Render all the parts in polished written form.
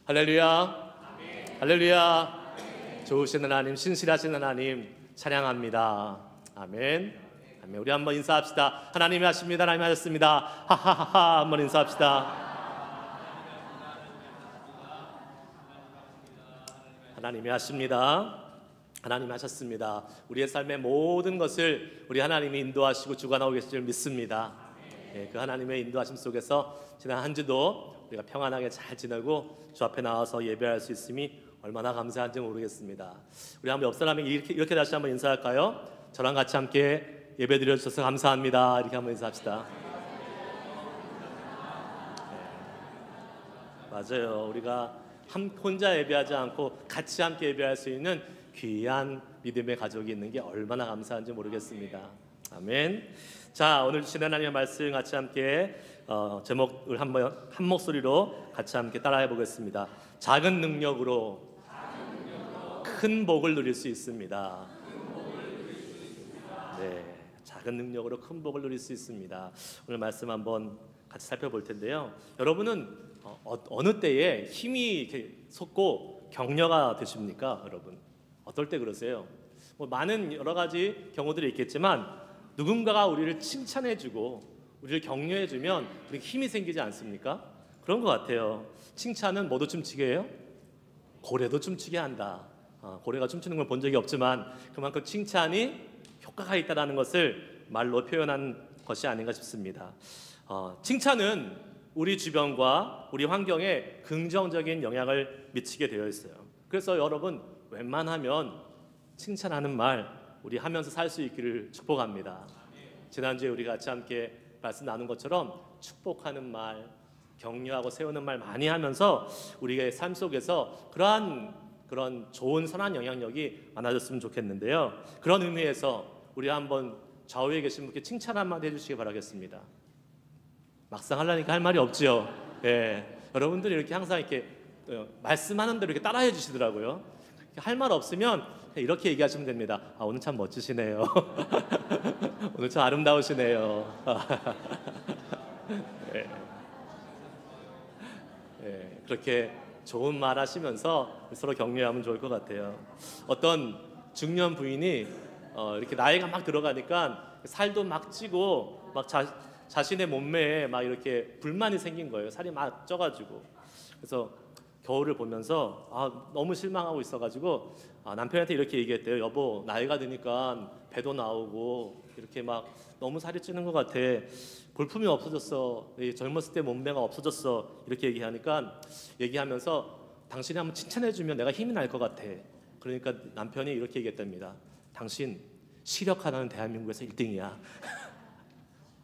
할렐루야. 할렐루야. 좋으신 하나님, 신실하신 하나님 찬양합니다. 아멘. 아멘. 우리 한번 인사합시다. 하나님이 하십니다. 하나님이 하셨습니다. 하하하하. 한번 인사합시다. 하나님이 하십니다. 하나님이 하셨습니다. 우리의 삶의 모든 것을 우리 하나님이 인도하시고 주관하고 계실 줄 믿습니다. 그 하나님의 인도하심 속에서 지난 한 주도 우리가 평안하게 잘 지내고 주 앞에 나와서 예배할 수 있음이 얼마나 감사한지 모르겠습니다. 우리 한번 옆 사람에게 이렇게 다시 한번 인사할까요? 저랑 같이 함께 예배 드려주셔서 감사합니다. 이렇게 한번 인사합시다. 맞아요. 우리가 혼자 예배하지 않고 같이 함께 예배할 수 있는 귀한 믿음의 가족이 있는 게 얼마나 감사한지 모르겠습니다. 아멘. 자, 오늘 주신 하나님의 말씀 같이 함께 제목을 한번 한 목소리로 같이 함께 따라해 보겠습니다. 작은 능력으로 큰 복을 누릴 수 있습니다. 네, 작은 능력으로 큰 복을 누릴 수 있습니다. 오늘 말씀 한번 같이 살펴볼 텐데요. 여러분은 어느 때에 힘이 이렇게 솟고 격려가 되십니까? 여러분 어떨 때 그러세요? 많은 여러 가지 경우들이 있겠지만 누군가가 우리를 칭찬해주고 우리를 격려해주면 우리에게 힘이 생기지 않습니까? 그런 것 같아요. 칭찬은 뭐도 춤추게 해요? 고래도 춤추게 한다. 고래가 춤추는 걸 본 적이 없지만 그만큼 칭찬이 효과가 있다는 것을 말로 표현한 것이 아닌가 싶습니다. 칭찬은 우리 주변과 우리 환경에 긍정적인 영향을 미치게 되어 있어요. 그래서 여러분 웬만하면 칭찬하는 말 우리 하면서 살 수 있기를 축복합니다. 지난주에 우리 같이 함께 말씀 나눈 것처럼 축복하는 말, 격려하고 세우는 말 많이 하면서 우리의 삶 속에서 그런 좋은 선한 영향력이 많아졌으면 좋겠는데요. 그런 의미에서 우리 한번 좌우에 계신 분께 칭찬 한마디 해주시기 바라겠습니다. 막상 하려니까 할 말이 없죠. 예, 여러분들이 이렇게 항상 이렇게 말씀하는 대로 이렇게 따라해 주시더라고요. 할 말 없으면 이렇게 얘기하시면 됩니다. 오늘 참 멋지시네요. 오늘 참 아름다우시네요. 예. 예, 그렇게 좋은 말 하시면서 서로 격려하면 좋을 것 같아요. 어떤 중년 부인이 이렇게 나이가 막 들어가니까 살도 막 찌고 막 자신의 몸매에 막 이렇게 불만이 생긴 거예요. 살이 막 쪄가지고. 그래서 겨울을 보면서 너무 실망하고 있어가지고 남편한테 이렇게 얘기했대요. 여보, 나이가 드니까 배도 나오고 이렇게 막 너무 살이 찌는 것 같아. 볼품이 없어졌어. 젊었을 때 몸매가 없어졌어. 이렇게 얘기하면서 당신이 한번 칭찬해주면 내가 힘이 날 것 같아. 그러니까 남편이 이렇게 얘기했답니다. 당신 시력 하나는 대한민국에서 1등이야.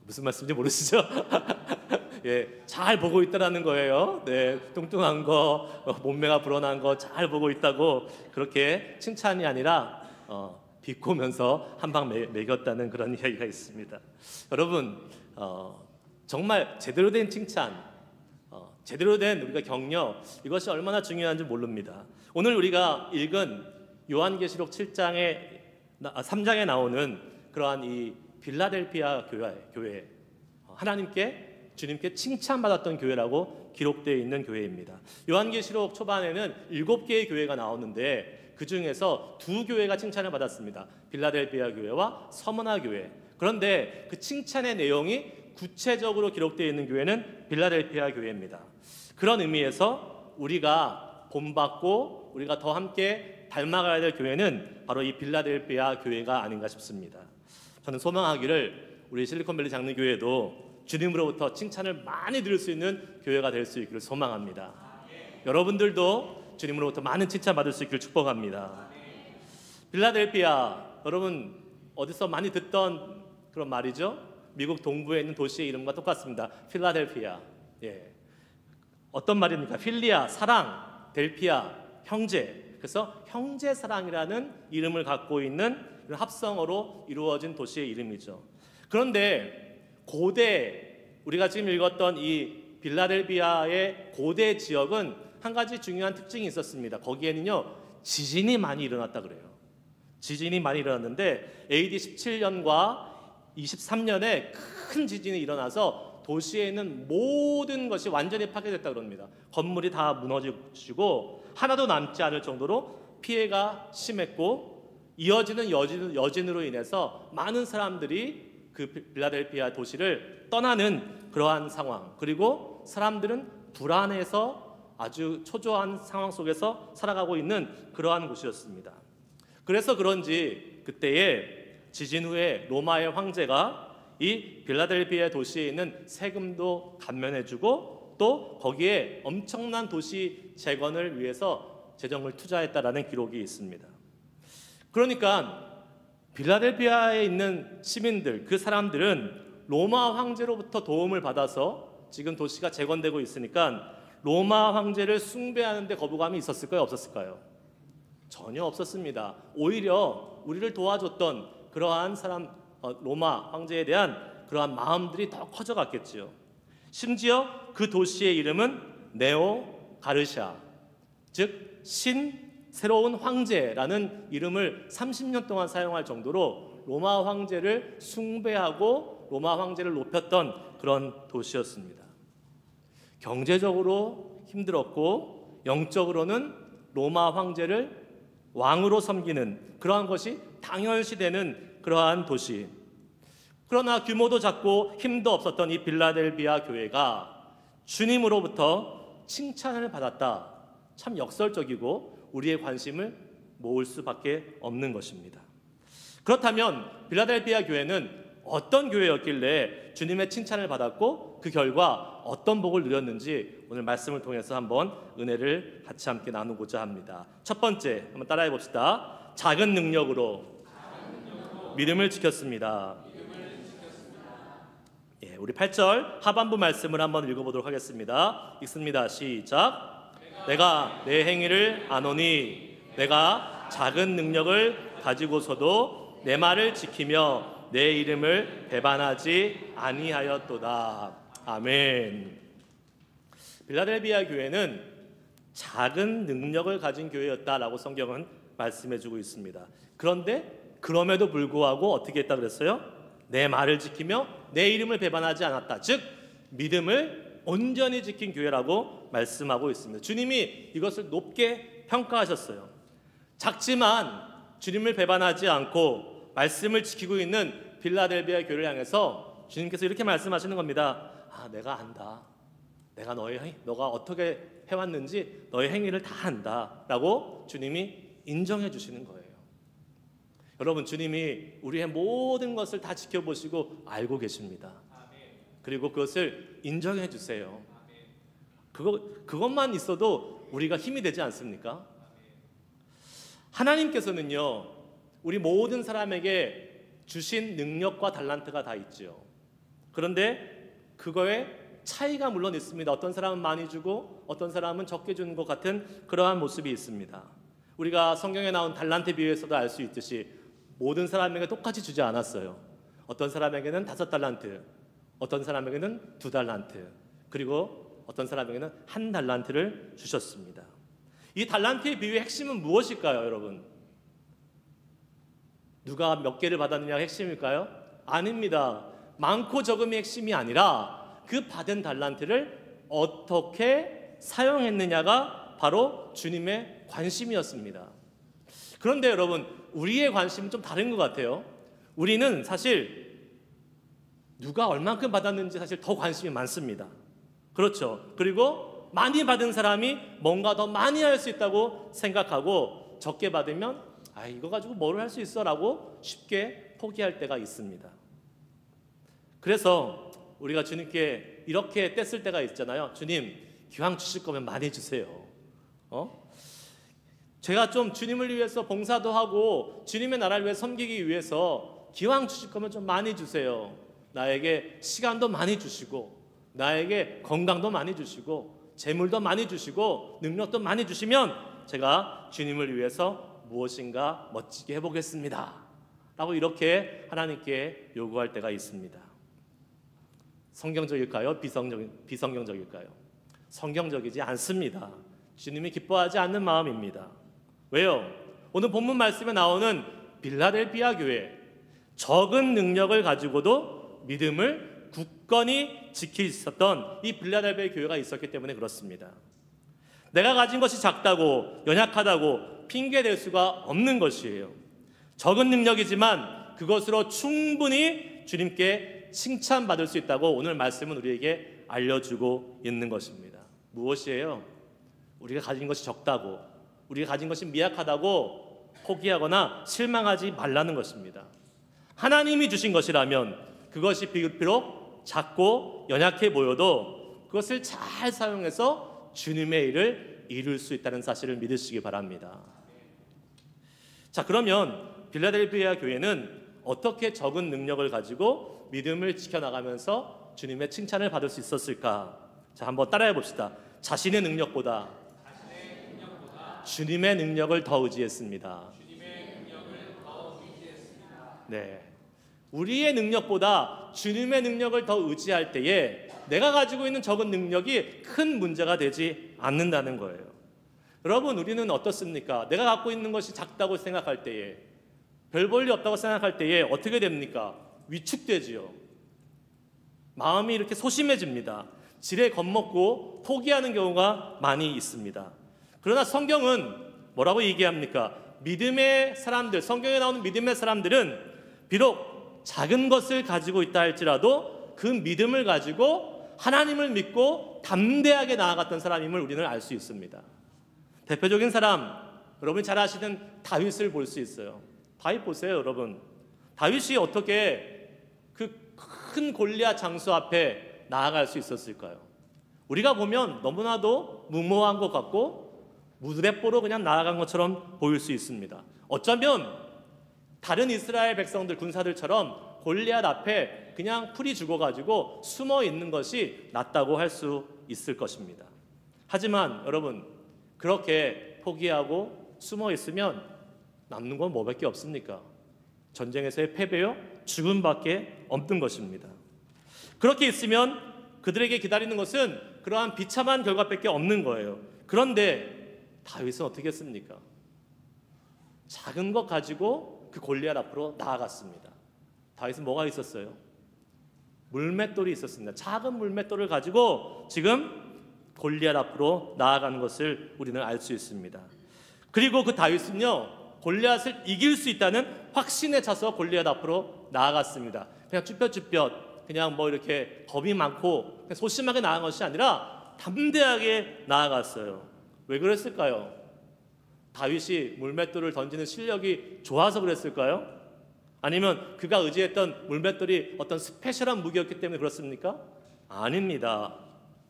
무슨 말씀인지 모르시죠? 예, 잘 보고 있다라는 거예요. 네, 뚱뚱한 거, 몸매가 불어난 거 잘 보고 있다고 그렇게 칭찬이 아니라 비꼬면서 한 방 매겼다는 그런 이야기가 있습니다. 여러분, 정말 제대로 된 칭찬, 제대로 된 우리가 격려, 이것이 얼마나 중요한지 모릅니다. 오늘 우리가 읽은 요한계시록 3장에 나오는 그러한 이 빌라델피아 교회, 주님께 칭찬받았던 교회라고 기록되어 있는 교회입니다. 요한계시록 초반에는 7개의 교회가 나오는데 그 중에서 2교회가 칭찬을 받았습니다. 빌라델피아 교회와 서머나 교회. 그런데 그 칭찬의 내용이 구체적으로 기록되어 있는 교회는 빌라델피아 교회입니다. 그런 의미에서 우리가 본받고 우리가 더 함께 닮아가야 될 교회는 바로 이 빌라델피아 교회가 아닌가 싶습니다. 저는 소망하기를 우리 실리콘밸리 장로교회도 주님으로부터 칭찬을 많이 들을 수 있는 교회가 될 수 있기를 소망합니다. 여러분들도 주님으로부터 많은 칭찬 받을 수 있기를 축복합니다. 빌라델피아, 여러분 어디서 많이 듣던 그런 말이죠. 미국 동부에 있는 도시의 이름과 똑같습니다. 필라델피아. 예. 어떤 말입니까? 필리아, 사랑, 델피아, 형제. 그래서 형제 사랑이라는 이름을 갖고 있는 합성어로 이루어진 도시의 이름이죠. 그런데 고대, 우리가 지금 읽었던 이 빌라델피아의 고대 지역은 한 가지 중요한 특징이 있었습니다. 거기에는요 지진이 많이 일어났다 그래요. 지진이 많이 일어났는데 AD 17년과 23년에 큰 지진이 일어나서 도시에 있는 모든 것이 완전히 파괴됐다 그럽니다. 건물이 다 무너지고 하나도 남지 않을 정도로 피해가 심했고, 이어지는 여진으로 인해서 많은 사람들이 그 빌라델피아 도시를 떠나는 그러한 상황, 그리고 사람들은 불안해서 아주 초조한 상황 속에서 살아가고 있는 그러한 곳이었습니다. 그래서 그런지 그때에 지진 후에 로마의 황제가 이 빌라델피아 도시에 있는 세금도 감면해주고 또 거기에 엄청난 도시 재건을 위해서 재정을 투자했다라는 기록이 있습니다. 그러니까 빌라델피아에 있는 시민들, 그 사람들은 로마 황제로부터 도움을 받아서 지금 도시가 재건되고 있으니까 로마 황제를 숭배하는데 거부감이 있었을까요? 없었을까요? 전혀 없었습니다. 오히려 우리를 도와줬던 그러한 로마 황제에 대한 그러한 마음들이 더 커져갔겠지요. 심지어 그 도시의 이름은 네오 가르샤, 즉 새로운 황제라는 이름을 30년 동안 사용할 정도로 로마 황제를 숭배하고 로마 황제를 높였던 그런 도시였습니다. 경제적으로 힘들었고 영적으로는 로마 황제를 왕으로 섬기는 그러한 것이 당연시되는 그러한 도시. 그러나 규모도 작고 힘도 없었던 이 빌라델비아 교회가 주님으로부터 칭찬을 받았다. 참 역설적이고 우리의 관심을 모을 수밖에 없는 것입니다. 그렇다면 빌라델비아 교회는 어떤 교회였길래 주님의 칭찬을 받았고 그 결과 어떤 복을 누렸는지 오늘 말씀을 통해서 한번 은혜를 같이 함께 나누고자 합니다. 첫 번째, 한번 따라해 봅시다. 작은 능력으로 믿음을 지켰습니다. 예, 우리 8절 하반부 말씀을 한번 읽어보도록 하겠습니다. 읽습니다. 시작. 내가 내 행위를 아노니 내가 작은 능력을 가지고서도 내 말을 지키며 내 이름을 배반하지 아니하였도다. 아멘. 빌라델비아 교회는 작은 능력을 가진 교회였다라고 성경은 말씀해주고 있습니다. 그런데 그럼에도 불구하고 어떻게 했다 그랬어요? 내 말을 지키며 내 이름을 배반하지 않았다. 즉 믿음을 온전히 지킨 교회라고 말씀하고 있습니다. 주님이 이것을 높게 평가하셨어요. 작지만 주님을 배반하지 않고 말씀을 지키고 있는 빌라델비아 교회를 향해서 주님께서 이렇게 말씀하시는 겁니다. 내가 안다. 내가 너가 어떻게 해왔는지 너의 행위를 다 안다 라고 주님이 인정해 주시는 거예요. 여러분, 주님이 우리의 모든 것을 다 지켜보시고 알고 계십니다. 그리고 그것을 인정해 주세요. 그것만 있어도 우리가 힘이 되지 않습니까? 하나님께서는요, 우리 모든 사람에게 주신 능력과 달란트가 다 있죠. 그런데 그거에 차이가 물론 있습니다. 어떤 사람은 많이 주고 어떤 사람은 적게 주는 것 같은 그러한 모습이 있습니다. 우리가 성경에 나온 달란트 비유에서도 알 수 있듯이 모든 사람에게 똑같이 주지 않았어요. 어떤 사람에게는 5달란트, 어떤 사람에게는 2달란트, 그리고 어떤 사람에게는 1달란트를 주셨습니다. 이 달란트의 비유의 핵심은 무엇일까요, 여러분? 누가 몇 개를 받았느냐가 핵심일까요? 아닙니다. 많고 적음이 핵심이 아니라 그 받은 달란트를 어떻게 사용했느냐가 바로 주님의 관심이었습니다. 그런데 여러분, 우리의 관심은 좀 다른 것 같아요. 우리는 사실 누가 얼만큼 받았는지 사실 더 관심이 많습니다. 그렇죠. 그리고 많이 받은 사람이 뭔가 더 많이 할 수 있다고 생각하고 적게 받으면 이거 가지고 뭘 할 수 있어 라고 쉽게 포기할 때가 있습니다. 그래서 우리가 주님께 이렇게 뗐을 때가 있잖아요. 주님, 기왕 주실 거면 많이 주세요. 제가 좀 주님을 위해서 봉사도 하고 주님의 나라를 위해 섬기기 위해서 기왕 주실 거면 좀 많이 주세요. 나에게 시간도 많이 주시고 나에게 건강도 많이 주시고 재물도 많이 주시고 능력도 많이 주시면 제가 주님을 위해서 무엇인가 멋지게 해보겠습니다 라고 이렇게 하나님께 요구할 때가 있습니다. 성경적일까요? 비성경적일까요? 성경적이지 않습니다. 주님이 기뻐하지 않는 마음입니다. 왜요? 오늘 본문 말씀에 나오는 빌라델비아 교회, 적은 능력을 가지고도 믿음을 굳건히 지킬 수 있었던 이 빌라델비아 교회가 있었기 때문에 그렇습니다. 내가 가진 것이 작다고, 연약하다고 핑계댈 수가 없는 것이에요. 적은 능력이지만 그것으로 충분히 주님께 칭찬받을 수 있다고 오늘 말씀은 우리에게 알려주고 있는 것입니다. 무엇이에요? 우리가 가진 것이 적다고, 우리가 가진 것이 미약하다고 포기하거나 실망하지 말라는 것입니다. 하나님이 주신 것이라면 그것이 비록 작고 연약해 보여도 그것을 잘 사용해서 주님의 일을 이룰 수 있다는 사실을 믿으시기 바랍니다. 자, 그러면 빌라델비아 교회는 어떻게 적은 능력을 가지고 믿음을 지켜나가면서 주님의 칭찬을 받을 수 있었을까? 자, 한번 따라해 봅시다. 자신의 능력보다 주님의 능력을 더 의지했습니다. 네, 우리의 능력보다 주님의 능력을 더 의지할 때에 내가 가지고 있는 적은 능력이 큰 문제가 되지 않는다는 거예요. 여러분, 우리는 어떻습니까? 내가 갖고 있는 것이 작다고 생각할 때에, 별 볼 일 없다고 생각할 때에 어떻게 됩니까? 위축되지요. 마음이 이렇게 소심해집니다. 지레 겁먹고 포기하는 경우가 많이 있습니다. 그러나 성경은 뭐라고 얘기합니까? 믿음의 사람들, 성경에 나오는 믿음의 사람들은 비록 작은 것을 가지고 있다 할지라도 그 믿음을 가지고 하나님을 믿고 담대하게 나아갔던 사람임을 우리는 알 수 있습니다. 대표적인 사람, 여러분이 잘 아시는 다윗을 볼 수 있어요. 다윗 보세요, 여러분. 다윗이 어떻게 그 큰 골리앗 장수 앞에 나아갈 수 있었을까요? 우리가 보면 너무나도 무모한 것 같고 무대뽀로 그냥 나아간 것처럼 보일 수 있습니다. 어쩌면 다른 이스라엘 백성들, 군사들처럼 골리앗 앞에 그냥 풀이 죽어가지고 숨어 있는 것이 낫다고 할 수 있을 것입니다. 하지만 여러분, 그렇게 포기하고 숨어 있으면 남는 건 뭐밖에 없습니까? 전쟁에서의 패배요? 죽음밖에 없는 것입니다. 그렇게 있으면 그들에게 기다리는 것은 그러한 비참한 결과밖에 없는 거예요. 그런데 다윗은 어떻게 했습니까? 작은 것 가지고 그 골리앗 앞으로 나아갔습니다. 다윗은 뭐가 있었어요? 물맷돌이 있었습니다. 작은 물맷돌을 가지고 지금 골리앗 앞으로 나아가는 것을 우리는 알 수 있습니다. 그리고 그 다윗은요, 골리앗을 이길 수 있다는 확신에 차서 골리앗 앞으로 나아갔습니다. 그냥 쭈뼛쭈뼛 그냥 뭐 이렇게 겁이 많고 그냥 소심하게 나아간 것이 아니라 담대하게 나아갔어요. 왜 그랬을까요? 다윗이 물맷돌을 던지는 실력이 좋아서 그랬을까요? 아니면 그가 의지했던 물맷돌이 어떤 스페셜한 무기였기 때문에 그렇습니까? 아닙니다.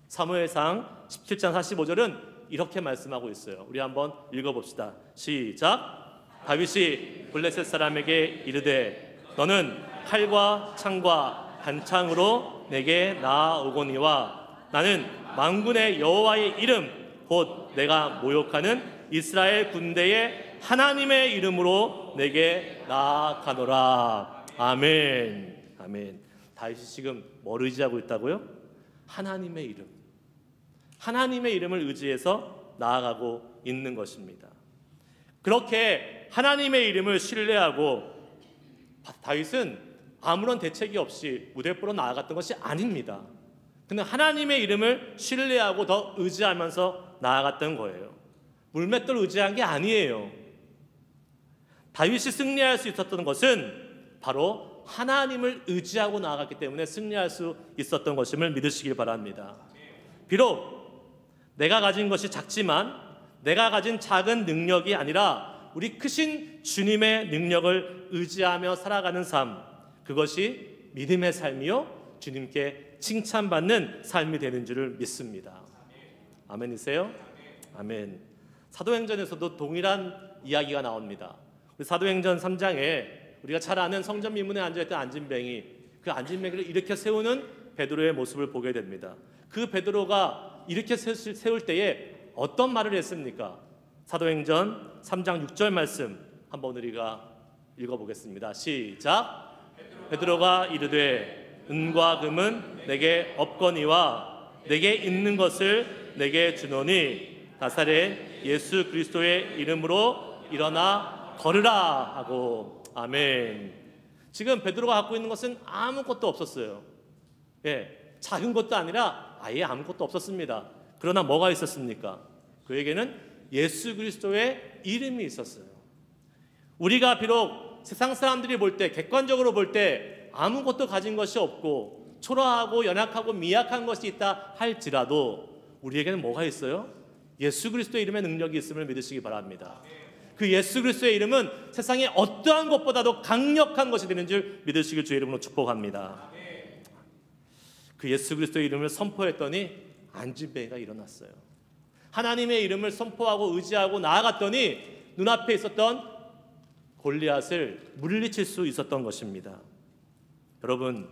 사무엘상 17장 45절은 이렇게 말씀하고 있어요. 우리 한번 읽어봅시다. 시작. 다윗이 블레셋 사람에게 이르되 너는 칼과 창과 단창으로 내게 나아오거니와 나는 만군의 여호와의 이름 곧 내가 모욕하는 이스라엘 군대의 하나님의 이름으로 내게 나아가노라. 아멘. 아멘. 다윗이 지금 뭘 의지하고 있다고요? 하나님의 이름. 하나님의 이름을 의지해서 나아가고 있는 것입니다. 그렇게 하나님의 이름을 신뢰하고 다윗은 아무런 대책이 없이 무대포로 나아갔던 것이 아닙니다. 그는 하나님의 이름을 신뢰하고 더 의지하면서 나아갔던 거예요. 물맷돌 의지한 게 아니에요. 다윗이 승리할 수 있었던 것은 바로 하나님을 의지하고 나아갔기 때문에 승리할 수 있었던 것임을 믿으시길 바랍니다. 비록 내가 가진 것이 작지만 내가 가진 작은 능력이 아니라 우리 크신 주님의 능력을 의지하며 살아가는 삶, 그것이 믿음의 삶이요 주님께 칭찬받는 삶이 되는 줄을 믿습니다. 아멘이세요? 아멘. 사도행전에서도 동일한 이야기가 나옵니다. 우리 사도행전 3장에 우리가 잘 아는 성전 미문에 앉아있던 안진뱅이, 그 안진뱅이를 일으켜 세우는 베드로의 모습을 보게 됩니다. 그 베드로가 일으켜 세울 때에 어떤 말을 했습니까? 사도행전 3장 6절 말씀 한번 우리가 읽어보겠습니다. 시작. 베드로가 이르되 은과 금은 내게 없거니와 내게 있는 것을 내게 주노니 나사렛 예수 그리스도의 이름으로 일어나 걸으라 하고. 아멘. 지금 베드로가 갖고 있는 것은 아무것도 없었어요. 예, 작은 것도 아니라 아예 아무것도 없었습니다. 그러나 뭐가 있었습니까? 그에게는 예수 그리스도의 이름이 있었어요. 우리가 비록 세상 사람들이 볼 때, 객관적으로 볼 때 아무것도 가진 것이 없고 초라하고 연약하고 미약한 것이 있다 할지라도 우리에게는 뭐가 있어요? 예수 그리스도의 이름의 능력이 있음을 믿으시기 바랍니다. 그 예수 그리스도의 이름은 세상의 어떠한 것보다도 강력한 것이 되는 줄 믿으시길 주의 이름으로 축복합니다. 그 예수 그리스도의 이름을 선포했더니 안진뱅이가 일어났어요. 하나님의 이름을 선포하고 의지하고 나아갔더니 눈앞에 있었던 골리앗을 물리칠 수 있었던 것입니다. 여러분,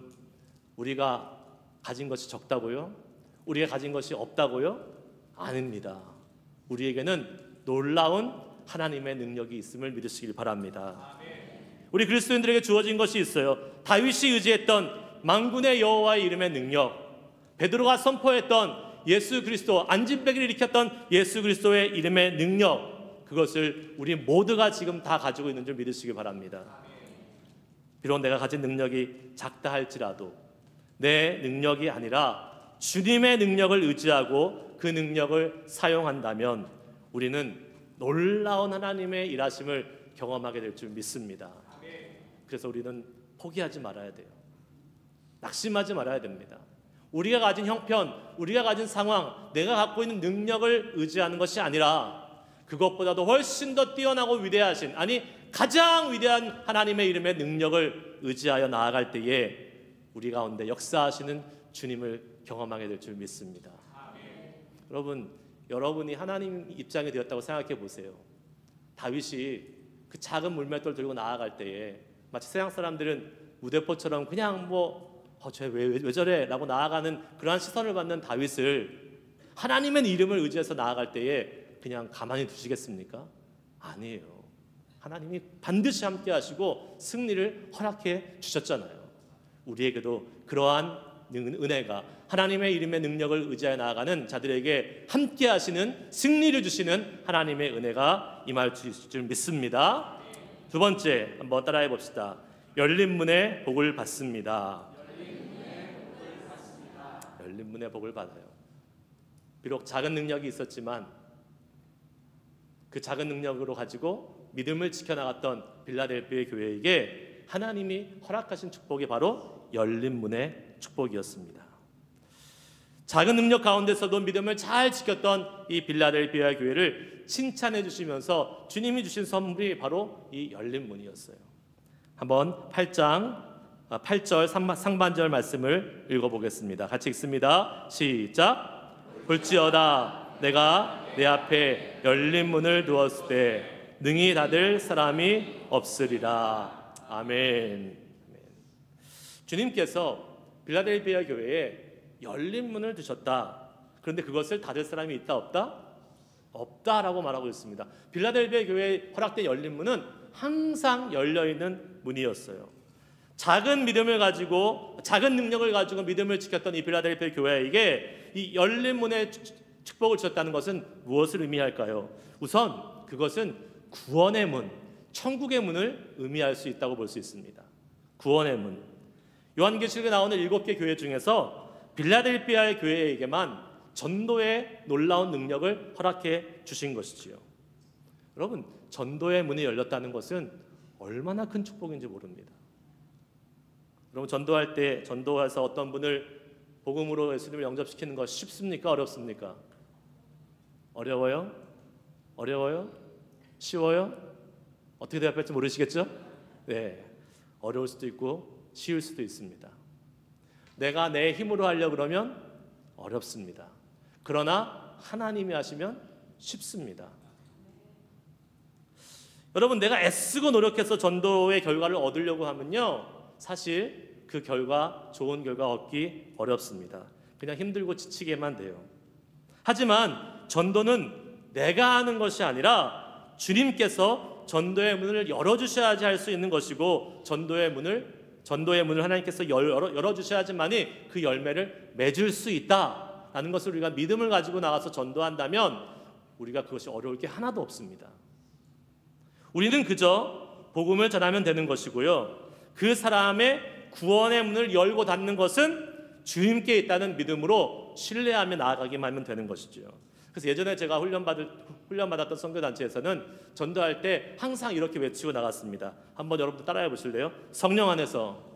우리가 가진 것이 적다고요? 우리가 가진 것이 없다고요? 아닙니다. 우리에게는 놀라운 하나님의 능력이 있음을 믿으시길 바랍니다. 우리 그리스도인들에게 주어진 것이 있어요. 다윗이 의지했던 만군의 여호와의 이름의 능력, 베드로가 선포했던 예수 그리스도, 안진뱅이를 일으켰던 예수 그리스도의 이름의 능력, 그것을 우리 모두가 지금 다 가지고 있는 줄 믿으시기 바랍니다. 비록 내가 가진 능력이 작다 할지라도 내 능력이 아니라 주님의 능력을 의지하고 그 능력을 사용한다면 우리는 놀라운 하나님의 일하심을 경험하게 될 줄 믿습니다. 그래서 우리는 포기하지 말아야 돼요. 낙심하지 말아야 됩니다. 우리가 가진 형편, 우리가 가진 상황, 내가 갖고 있는 능력을 의지하는 것이 아니라 그것보다도 훨씬 더 뛰어나고 위대하신, 아니 가장 위대한 하나님의 이름의 능력을 의지하여 나아갈 때에 우리 가운데 역사하시는 주님을 경험하게 될 줄 믿습니다. 여러분, 여러분이 하나님 입장이 되었다고 생각해 보세요. 다윗이 그 작은 물맷돌 들고 나아갈 때에 마치 세상 사람들은 무대포처럼 그냥 쟤 왜 저래? 라고 나아가는 그러한 시선을 받는 다윗을 하나님의 이름을 의지해서 나아갈 때에 그냥 가만히 두시겠습니까? 아니에요. 하나님이 반드시 함께 하시고 승리를 허락해 주셨잖아요. 우리에게도 그러한 은혜가, 하나님의 이름의 능력을 의지하여 나아가는 자들에게 함께 하시는, 승리를 주시는 하나님의 은혜가 임할 줄 믿습니다. 두 번째, 한번 따라해 봅시다. 열린 문의 복을 받습니다. 열린 문의 복을 받아요. 비록 작은 능력이 있었지만 그 작은 능력으로 가지고 믿음을 지켜나갔던 빌라델피아 교회에게 하나님이 허락하신 축복이 바로 열린 문의 축복이었습니다. 작은 능력 가운데서도 믿음을 잘 지켰던 이 빌라델피아 교회를 칭찬해 주시면서 주님이 주신 선물이 바로 이 열린 문이었어요. 한번 8절 상반절 말씀을 읽어보겠습니다. 같이 읽습니다. 시작. 볼지어다 내가 내 앞에 열린 문을 두었을 때 능히 닫을 사람이 없으리라. 아멘. 주님께서 빌라델피아 교회에 열린 문을 두셨다. 그런데 그것을 닫을 사람이 있다 없다? 없다라고 말하고 있습니다. 빌라델피아 교회에 허락된 열린 문은 항상 열려있는 문이었어요. 작은 믿음을 가지고, 작은 능력을 가지고 믿음을 지켰던 이 빌라델피아 교회에게 이 열린 문의 축복을 주셨다는 것은 무엇을 의미할까요? 우선 그것은 구원의 문, 천국의 문을 의미할 수 있다고 볼 수 있습니다. 구원의 문. 요한계시록에 나오는 7개 교회 중에서 빌라델피아의 교회에게만 전도의 놀라운 능력을 허락해 주신 것이지요. 여러분, 전도의 문이 열렸다는 것은 얼마나 큰 축복인지 모릅니다. 여러분, 전도할 때, 전도해서 어떤 분을 복음으로 예수님을 영접시키는 것 쉽습니까? 어렵습니까? 어려워요? 어려워요? 쉬워요? 어떻게 대답할지 모르시겠죠? 네, 어려울 수도 있고 쉬울 수도 있습니다. 내가 내 힘으로 하려고 그러면 어렵습니다. 그러나 하나님이 하시면 쉽습니다. 여러분, 내가 애쓰고 노력해서 전도의 결과를 얻으려고 하면요, 사실 그 결과, 좋은 결과 얻기 어렵습니다. 그냥 힘들고 지치게만 돼요. 하지만 전도는 내가 하는 것이 아니라 주님께서 전도의 문을 열어주셔야지 할 수 있는 것이고, 전도의 문을 하나님께서 열어주셔야지만이 그 열매를 맺을 수 있다라는 것을 우리가 믿음을 가지고 나가서 전도한다면 우리가 그것이 어려울 게 하나도 없습니다. 우리는 그저 복음을 전하면 되는 것이고요, 그 사람의 구원의 문을 열고 닫는 것은 주님께 있다는 믿음으로 신뢰하며 나아가기만 하면 되는 것이죠. 그래서 예전에 제가 훈련받았던 선교단체에서는 전도할 때 항상 이렇게 외치고 나갔습니다. 한번 여러분들 따라해 보실래요? 성령 안에서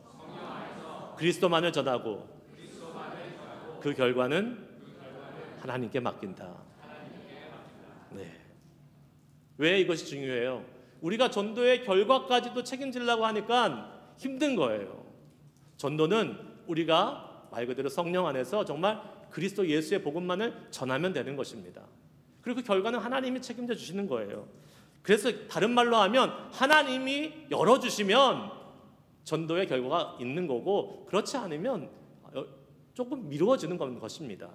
그리스도만을 전하고 그 결과는 하나님께 맡긴다. 네. 왜 이것이 중요해요? 우리가 전도의 결과까지도 책임지려고 하니까 힘든 거예요. 전도는 우리가 말 그대로 성령 안에서 정말 그리스도 예수의 복음만을 전하면 되는 것입니다. 그리고 그 결과는 하나님이 책임져 주시는 거예요. 그래서 다른 말로 하면 하나님이 열어주시면 전도의 결과가 있는 거고, 그렇지 않으면 조금 미루어지는 것입니다.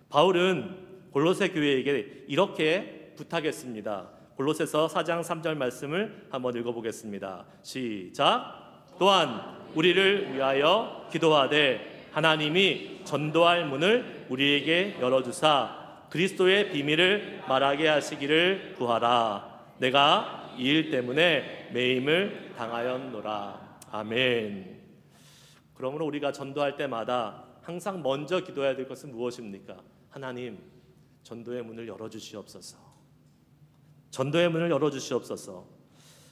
바울은 골로새 교회에게 이렇게 부탁했습니다. 골로새서 4장 3절 말씀을 한번 읽어보겠습니다. 시작. 또한 우리를 위하여 기도하되 하나님이 전도할 문을 우리에게 열어주사 그리스도의 비밀을 말하게 하시기를 구하라. 내가 이 일 때문에 매임을 당하였노라. 아멘. 그러므로 우리가 전도할 때마다 항상 먼저 기도해야 될 것은 무엇입니까? 하나님, 전도의 문을 열어주시옵소서. 전도의 문을 열어주시옵소서.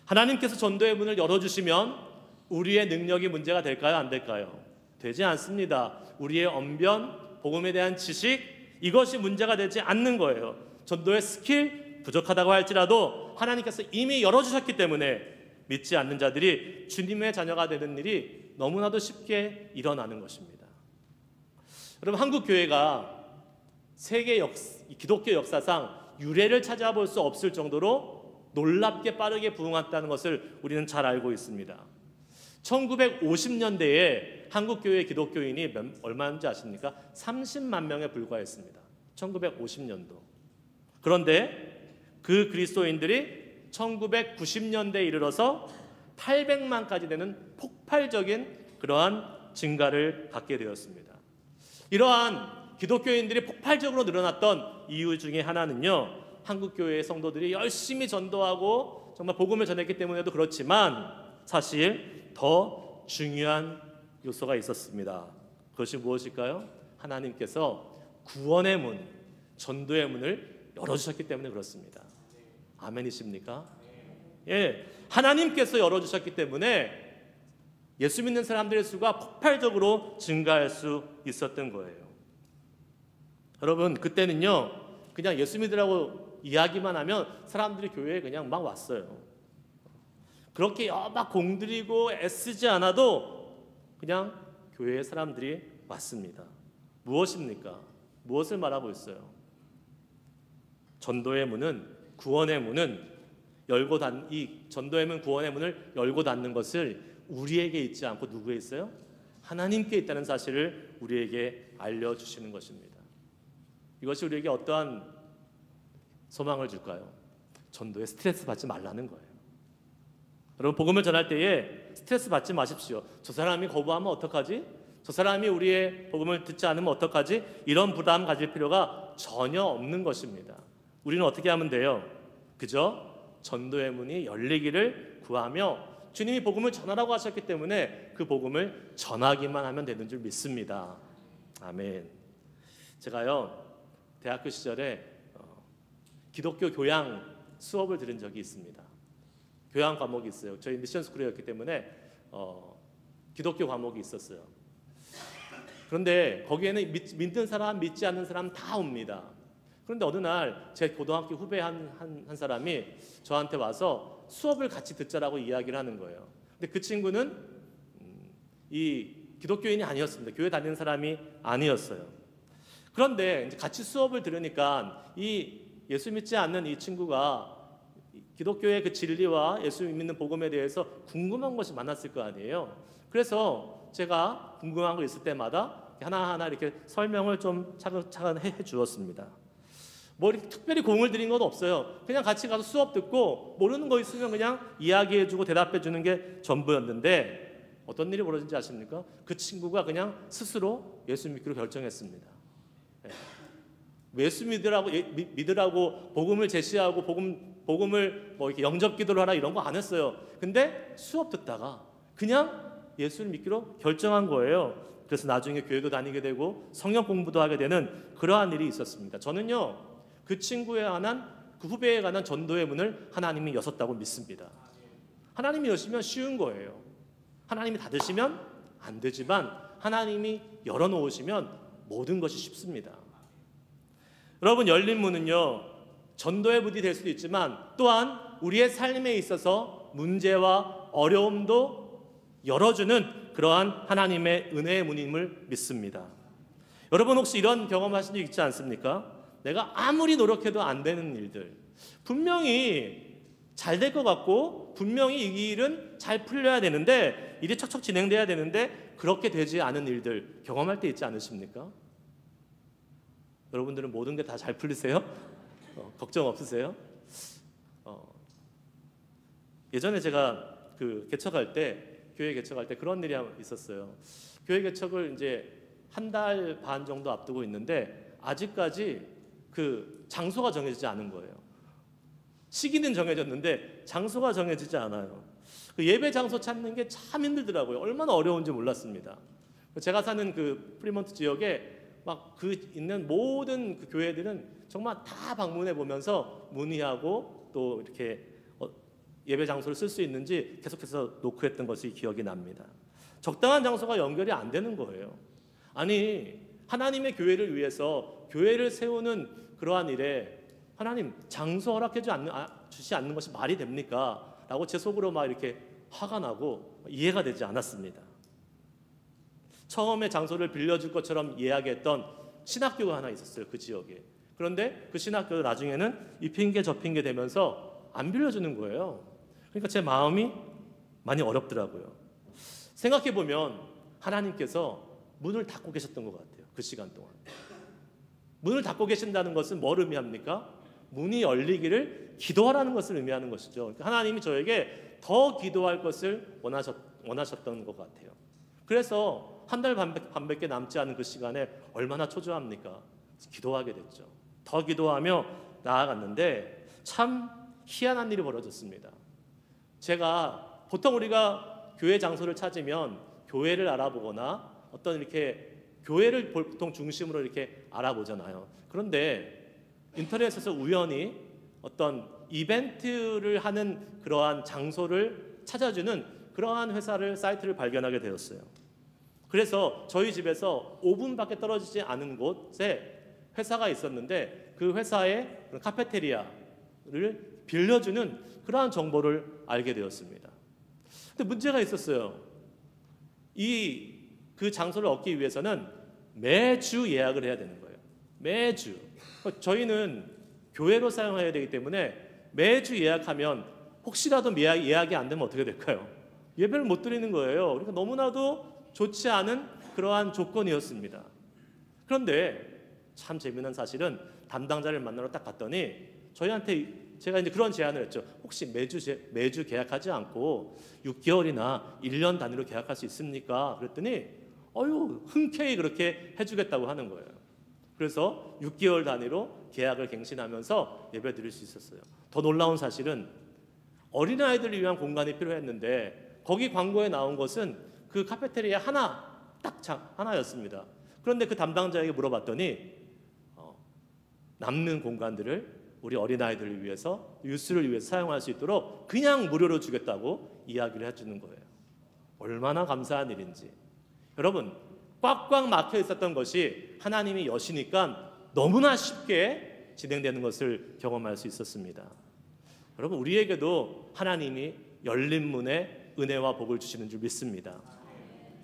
하나님께서 전도의 문을 열어주시면 우리의 능력이 문제가 될까요? 안 될까요? 되지 않습니다. 우리의 언변, 복음에 대한 지식, 이것이 문제가 되지 않는 거예요. 전도의 스킬 부족하다고 할지라도 하나님께서 이미 열어주셨기 때문에 믿지 않는 자들이 주님의 자녀가 되는 일이 너무나도 쉽게 일어나는 것입니다. 여러분, 한국 교회가 세계 기독교 역사상 유례를 찾아볼 수 없을 정도로 놀랍게 빠르게 부흥했다는 것을 우리는 잘 알고 있습니다. 1950년대에 한국교회 기독교인이 얼마인지 아십니까? 30만 명에 불과했습니다. 1950년도. 그런데 그 그리스도인들이 1990년대에 이르러서 800만까지 되는 폭발적인 그러한 증가를 갖게 되었습니다. 이러한 기독교인들이 폭발적으로 늘어났던 이유 중에 하나는요, 한국교회의 성도들이 열심히 전도하고 정말 복음을 전했기 때문에도 그렇지만 사실 더 중요한 요소가 있었습니다. 그것이 무엇일까요? 하나님께서 구원의 문, 전도의 문을 열어주셨기 때문에 그렇습니다. 아멘이십니까? 예, 하나님께서 열어주셨기 때문에 예수 믿는 사람들의 수가 폭발적으로 증가할 수 있었던 거예요. 여러분, 그때는요 그냥 예수 믿으라고 이야기만 하면 사람들이 교회에 그냥 막 왔어요. 그렇게 막 공들이고 애쓰지 않아도 그냥 교회에 사람들이 왔습니다. 무엇입니까? 무엇을 말하고 있어요? 전도의 문은, 구원의 문은 이 전도의 문, 구원의 문을 열고 닫는 것을 우리에게 있지 않고 누구에 있어요? 하나님께 있다는 사실을 우리에게 알려주시는 것입니다. 이것이 우리에게 어떠한 소망을 줄까요? 전도에 스트레스 받지 말라는 거예요. 여러분, 복음을 전할 때에 스트레스 받지 마십시오. 저 사람이 거부하면 어떡하지? 저 사람이 우리의 복음을 듣지 않으면 어떡하지? 이런 부담 가질 필요가 전혀 없는 것입니다. 우리는 어떻게 하면 돼요? 그저 전도의 문이 열리기를 구하며 주님이 복음을 전하라고 하셨기 때문에 그 복음을 전하기만 하면 되는 줄 믿습니다. 아멘. 제가요 대학교 시절에 기독교 교양 수업을 들은 적이 있습니다. 교양 과목이 있어요. 저희 미션 스쿨이었기 때문에 기독교 과목이 있었어요. 그런데 거기에는 믿는 사람, 믿지 않는 사람 다 옵니다. 그런데 어느 날 제 고등학교 후배 한 사람이 저한테 와서 수업을 같이 듣자라고 이야기를 하는 거예요. 근데 그 친구는 이 기독교인이 아니었습니다. 교회 다니는 사람이 아니었어요. 그런데 이제 같이 수업을 들으니까 이 예수 믿지 않는 이 친구가 기독교의 그 진리와 예수 믿는 복음에 대해서 궁금한 것이 많았을 거 아니에요. 그래서 제가 궁금한 거 있을 때마다 하나하나 이렇게 설명을 좀 차근차근 해 주었습니다. 뭐 이렇게 특별히 공을 들인 건 없어요. 그냥 같이 가서 수업 듣고 모르는 거 있으면 그냥 이야기해주고 대답해주는 게 전부였는데 어떤 일이 벌어진지 아십니까? 그 친구가 그냥 스스로 예수 믿기로 결정했습니다. 예수 믿으라고 복음을 제시하고 복음을 뭐 이렇게 영접 기도를 하라 이런 거 안 했어요. 근데 수업 듣다가 그냥 예수를 믿기로 결정한 거예요. 그래서 나중에 교회도 다니게 되고 성경 공부도 하게 되는 그러한 일이 있었습니다. 저는요, 그 친구에 관한, 그 후배에 관한 전도의 문을 하나님이 여셨다고 믿습니다. 하나님이 여시면 쉬운 거예요. 하나님이 닫으시면 안 되지만 하나님이 열어놓으시면 모든 것이 쉽습니다. 여러분, 열린 문은요, 전도의 문이 될 수도 있지만 또한 우리의 삶에 있어서 문제와 어려움도 열어주는 그러한 하나님의 은혜의 문임을 믿습니다. 여러분, 혹시 이런 경험하신 적 있지 않습니까? 내가 아무리 노력해도 안 되는 일들, 분명히 잘 될 것 같고 분명히 이 일은 잘 풀려야 되는데, 일이 척척 진행돼야 되는데 그렇게 되지 않은 일들 경험할 때 있지 않으십니까? 여러분들은 모든 게 다 잘 풀리세요? 걱정 없으세요? 예전에 제가 그 개척할 때, 교회 개척할 때 그런 일이 있었어요. 교회 개척을 이제 한 달 반 정도 앞두고 있는데 아직까지 그 장소가 정해지지 않은 거예요. 시기는 정해졌는데 장소가 정해지지 않아요. 그 예배 장소 찾는 게 참 힘들더라고요. 얼마나 어려운지 몰랐습니다. 제가 사는 그 프리먼트 지역에 막 그 있는 모든 그 교회들은 정말 다 방문해 보면서 문의하고 또 이렇게 예배 장소를 쓸 수 있는지 계속해서 노크했던 것이 기억이 납니다. 적당한 장소가 연결이 안 되는 거예요. 아니, 하나님의 교회를 위해서 교회를 세우는 그러한 일에 하나님 장소 허락해 주시 않는 것이 말이 됩니까? 라고 제 속으로 막 이렇게 화가 나고 이해가 되지 않았습니다. 처음에 장소를 빌려줄 것처럼 이야기했던 신학교가 하나 있었어요, 그 지역에. 그런데 그 신학교도 나중에는 이 핑계 저 핑계 되면서 안 빌려주는 거예요. 그러니까 제 마음이 많이 어렵더라고요. 생각해보면 하나님께서 문을 닫고 계셨던 것 같아요. 그 시간 동안. 문을 닫고 계신다는 것은 뭘 의미합니까? 문이 열리기를 기도하라는 것을 의미하는 것이죠. 그러니까 하나님이 저에게 더 기도할 것을 원하셨던 것 같아요. 그래서 한 달 반밖에 남지 않은 그 시간에 얼마나 초조합니까? 기도하게 됐죠. 더 기도하며 나아갔는데 참 희한한 일이 벌어졌습니다. 제가 보통 우리가 교회 장소를 찾으면 교회를 알아보거나 어떤 이렇게 교회를 보통 중심으로 이렇게 알아보잖아요. 그런데 인터넷에서 우연히 어떤 이벤트를 하는 그러한 장소를 찾아주는 그러한 사이트를 발견하게 되었어요. 그래서 저희 집에서 5분밖에 떨어지지 않은 곳에 회사가 있었는데 그 회사의 카페테리아를 빌려주는 그러한 정보를 알게 되었습니다. 근데 문제가 있었어요. 그 장소를 얻기 위해서는 매주 예약을 해야 되는 거예요. 매주. 저희는 교회로 사용해야 되기 때문에 매주 예약하면 혹시라도 예약이 안 되면 어떻게 될까요? 예배를 못 드리는 거예요. 그러니까 너무나도 좋지 않은 그러한 조건이었습니다. 그런데 참 재미난 사실은 담당자를 만나러 딱 갔더니 저희한테 제가 이제 그런 제안을 했죠. 혹시 매주 계약하지 않고 6개월이나 1년 단위로 계약할 수 있습니까? 그랬더니 흔쾌히 그렇게 해주겠다고 하는 거예요. 그래서 6개월 단위로 계약을 갱신하면서 예배 드릴 수 있었어요. 더 놀라운 사실은 어린아이들을 위한 공간이 필요했는데 거기 광고에 나온 것은 그 카페테리아 하나였습니다. 그런데 그 담당자에게 물어봤더니 남는 공간들을 우리 어린아이들을 위해서, 유스를 위해서 사용할 수 있도록 그냥 무료로 주겠다고 이야기를 해주는 거예요. 얼마나 감사한 일인지. 여러분, 꽉꽉 막혀 있었던 것이 하나님이 여시니까 너무나 쉽게 진행되는 것을 경험할 수 있었습니다. 여러분, 우리에게도 하나님이 열린 문에 은혜와 복을 주시는 줄 믿습니다.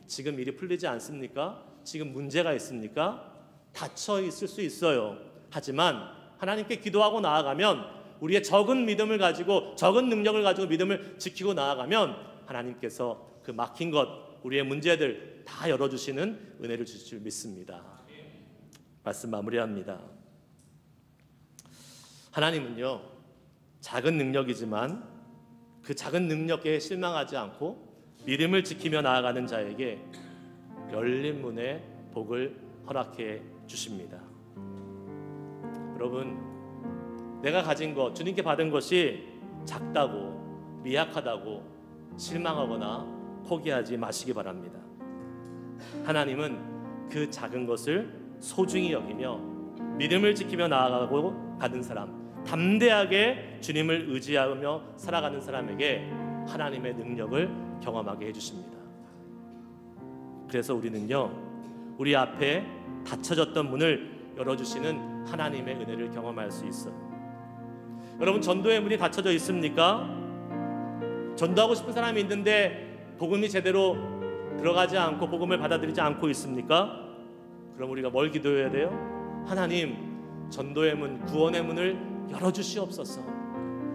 지금 일이 풀리지 않습니까? 지금 문제가 있습니까? 닫혀 있을 수 있어요. 하지만 하나님께 기도하고 나아가면, 우리의 적은 믿음을 가지고, 적은 능력을 가지고 믿음을 지키고 나아가면 하나님께서 그 막힌 것, 우리의 문제들 다 열어주시는 은혜를 주실 줄 믿습니다. 말씀 마무리합니다. 하나님은요, 작은 능력이지만 그 작은 능력에 실망하지 않고 믿음을 지키며 나아가는 자에게 열린 문에 복을 허락해 주십니다. 여러분, 내가 가진 것, 주님께 받은 것이 작다고, 미약하다고 실망하거나 포기하지 마시기 바랍니다. 하나님은 그 작은 것을 소중히 여기며 믿음을 지키며 나아가고 가는 사람, 담대하게 주님을 의지하며 살아가는 사람에게 하나님의 능력을 경험하게 해주십니다. 그래서 우리는요, 우리 앞에 닫혀졌던 문을 열어주시는 하나님의 은혜를 경험할 수 있어요. 여러분, 전도의 문이 닫혀져 있습니까? 전도하고 싶은 사람이 있는데 복음이 제대로 들어가지 않고 복음을 받아들이지 않고 있습니까? 그럼 우리가 뭘 기도해야 돼요? 하나님, 전도의 문, 구원의 문을 열어주시옵소서.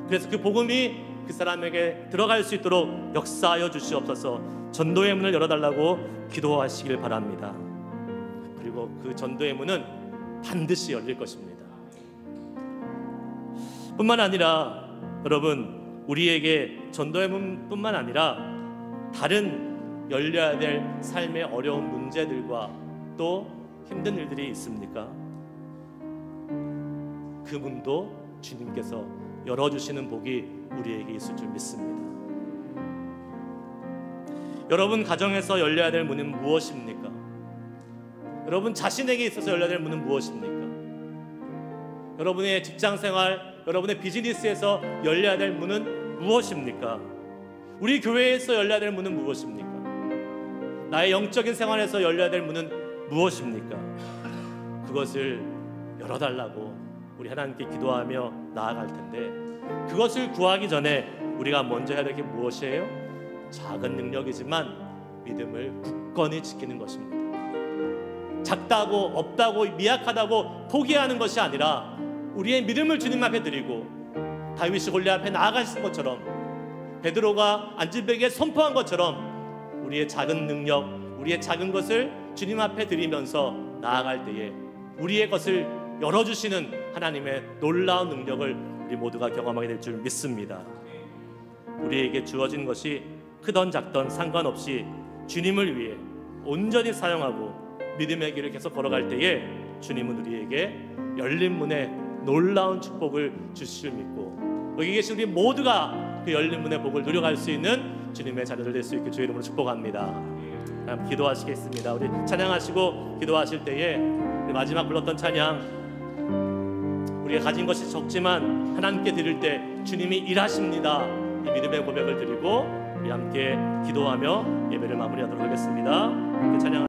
그래서 그 복음이 그 사람에게 들어갈 수 있도록 역사하여 주시옵소서. 전도의 문을 열어달라고 기도하시길 바랍니다. 그리고 그 전도의 문은 반드시 열릴 것입니다. 뿐만 아니라 여러분, 우리에게 전도의 문뿐만 아니라 다른 열려야 될 삶의 어려운 문제들과 또 힘든 일들이 있습니까? 그 문도 주님께서 열어주시는 복이 우리에게 있을 줄 믿습니다. 여러분 가정에서 열려야 될 문은 무엇입니까? 여러분 자신에게 있어서 열려야 될 문은 무엇입니까? 여러분의 직장생활, 여러분의 비즈니스에서 열려야 될 문은 무엇입니까? 우리 교회에서 열려야 될 문은 무엇입니까? 나의 영적인 생활에서 열려야 될 문은 무엇입니까? 그것을 열어달라고 우리 하나님께 기도하며 나아갈 텐데, 그것을 구하기 전에 우리가 먼저 해야 될 게 무엇이에요? 작은 능력이지만 믿음을 굳건히 지키는 것입니다. 작다고 없다고 미약하다고 포기하는 것이 아니라 우리의 믿음을 주님 앞에 드리고, 다윗이 골리앗 앞에 나아가신 것처럼, 베드로가 안질백에 선포한 것처럼 우리의 작은 능력, 우리의 작은 것을 주님 앞에 드리면서 나아갈 때에 우리의 것을 열어주시는 하나님의 놀라운 능력을 우리 모두가 경험하게 될 줄 믿습니다. 우리에게 주어진 것이 크던 작던 상관없이 주님을 위해 온전히 사용하고 믿음의 길을 계속 걸어갈 때에 주님은 우리에게 열린 문에 놀라운 축복을 주실 줄 믿고, 여기 계신 우리 모두가 그 열린 문의 복을 누려갈 수 있는 주님의 자녀들 될 수 있게 주의 이름으로 축복합니다. 다음 기도하시겠습니다. 우리 찬양하시고 기도하실 때에 우리 마지막 불렀던 찬양, 우리가 가진 것이 적지만 하나님께 드릴 때 주님이 일하십니다, 이 믿음의 고백을 드리고 우리 함께 기도하며 예배를 마무리하도록 하겠습니다. 찬양